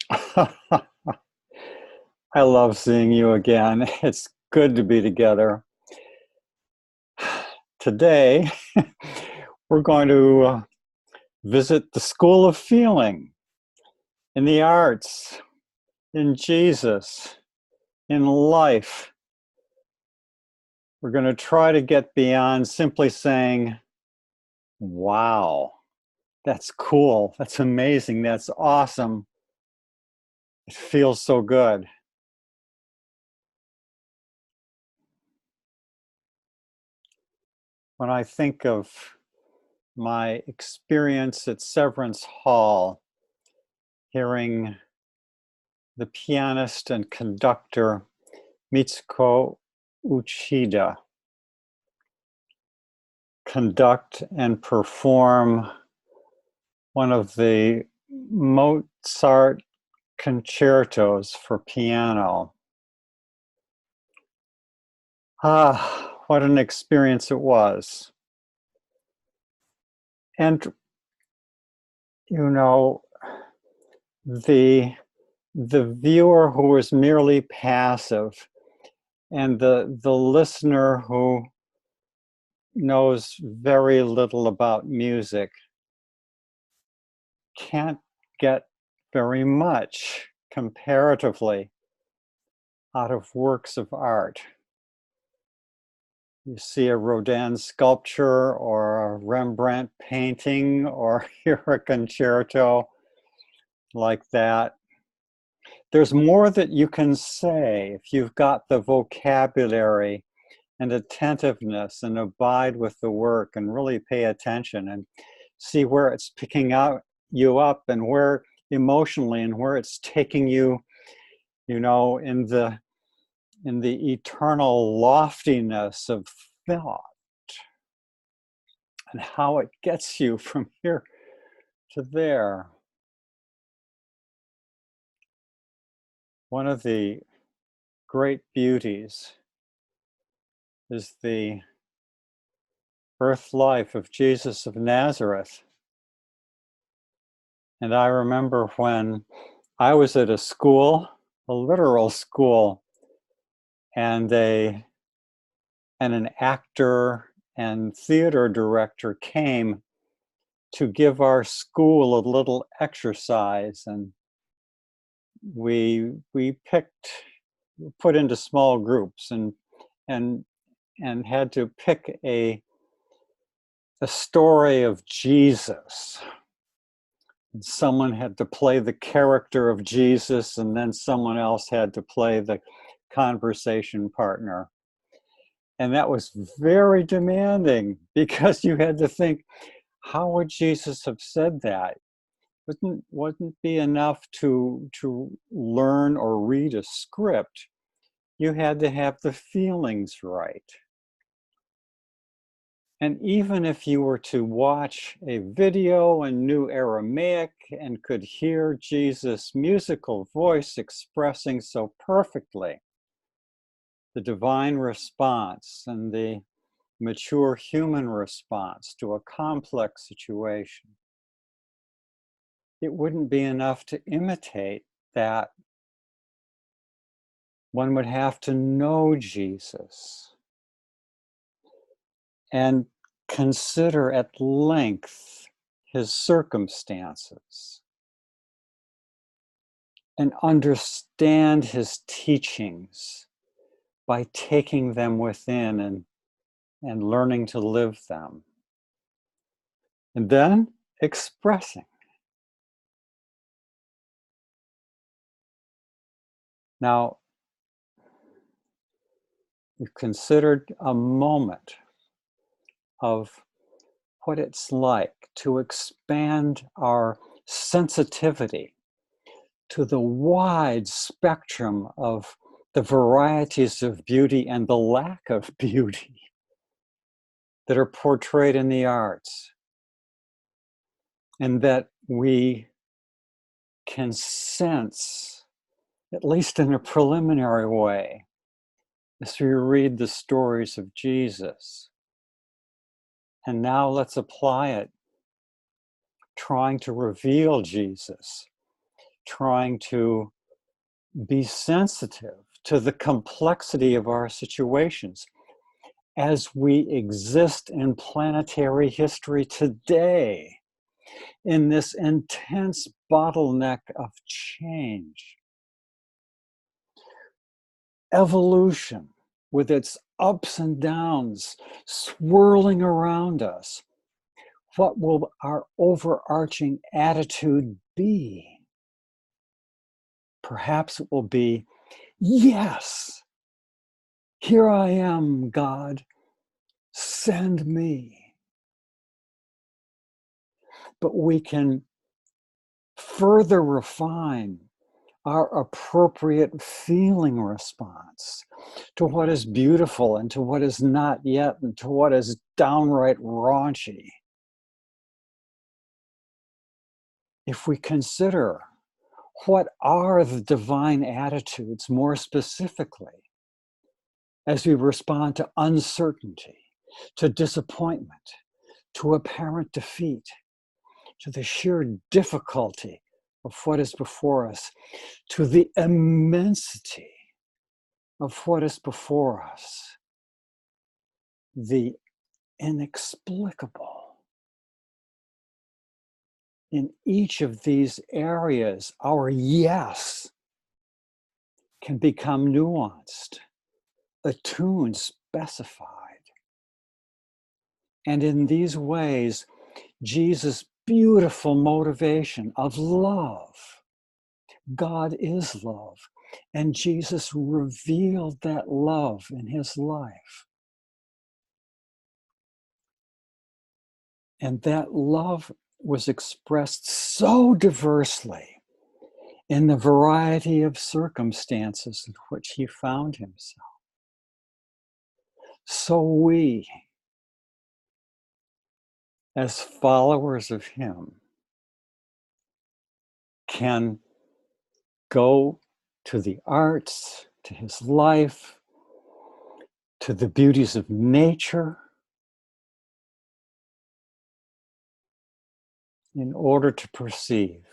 I love seeing you again. It's good to be together. Today, we're going to visit the School of Feeling in the arts, in Jesus, in life. We're going to try to get beyond simply saying, wow, that's cool, that's amazing, that's awesome. It feels so good. When I think of my experience at Severance Hall, hearing the pianist and conductor Mitsuko Uchida conduct and perform one of the Mozart concertos for piano. What an experience it was. And, you know, the viewer who was merely passive and the listener who knows very little about music can't get very much comparatively out of works of art. You see a Rodin sculpture or a Rembrandt painting or hear a concerto like that. There's more that you can say if you've got the vocabulary and attentiveness and abide with the work and really pay attention and see where it's picking out you up and where emotionally and where it's taking you, you know, in the eternal loftiness of thought and how it gets you from here to there. One of the great beauties is the birth life of Jesus of Nazareth. And I remember when I was at a school, a literal school, and an actor and theater director came to give our school a little exercise, and we put into small groups and had to pick a story of Jesus. And someone had to play the character of Jesus, and then someone else had to play the conversation partner. And that was very demanding because you had to think, how would Jesus have said that? Wouldn't be enough to learn or read a script. You had to have the feelings right. And even if you were to watch a video and knew Aramaic and could hear Jesus' musical voice expressing so perfectly the divine response and the mature human response to a complex situation, it wouldn't be enough to imitate that. One would have to know Jesus and consider at length his circumstances and understand his teachings by taking them within and learning to live them. And then expressing. Now, we've considered a moment of what it's like to expand our sensitivity to the wide spectrum of the varieties of beauty and the lack of beauty that are portrayed in the arts, and that we can sense, at least in a preliminary way, as we read the stories of Jesus. And now let's apply it, trying to reveal Jesus, trying to be sensitive to the complexity of our situations as we exist in planetary history today, in this intense bottleneck of change. Evolution, with its ups and downs swirling around us. What will our overarching attitude be? Perhaps it will be, yes, here I am, God, send me. But we can further refine our appropriate feeling response to what is beautiful and to what is not yet and to what is downright raunchy. If we consider what are the divine attitudes more specifically as we respond to uncertainty, to disappointment, to apparent defeat, to the sheer difficulty of what is before us, to the immensity of what is before us, the inexplicable. In each of these areas, our yes can become nuanced, attuned, specified. And in these ways, Jesus' beautiful motivation of love, God is love, and Jesus revealed that love in his life. And that love was expressed so diversely in the variety of circumstances in which he found himself. So we, as followers of him, can go to the arts, to his life, to the beauties of nature, in order to perceive,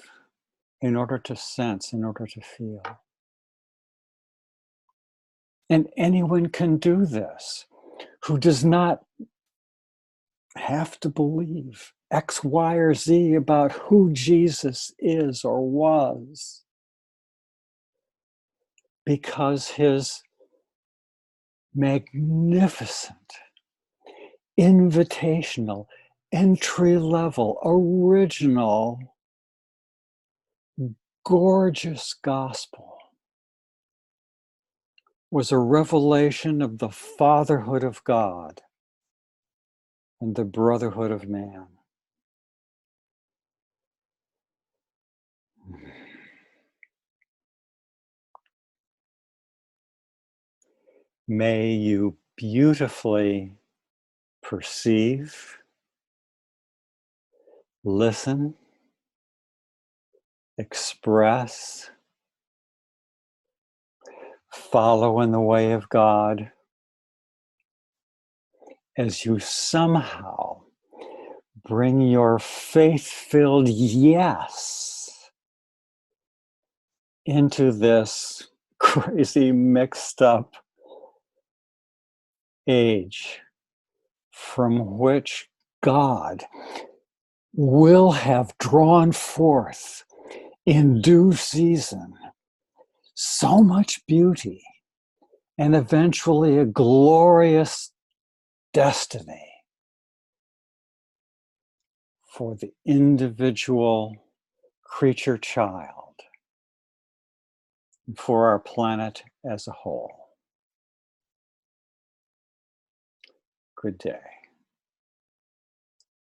in order to sense, in order to feel. And anyone can do this who does not have to believe X, Y, or Z about who Jesus is or was, because his magnificent, invitational, entry-level, original, gorgeous gospel was a revelation of the fatherhood of God and the brotherhood of man. May you beautifully perceive, listen, express, follow in the way of God as you somehow bring your faith-filled yes into this crazy mixed up age from which God will have drawn forth in due season so much beauty and eventually a glorious destiny for the individual creature child, and for our planet as a whole. Good day.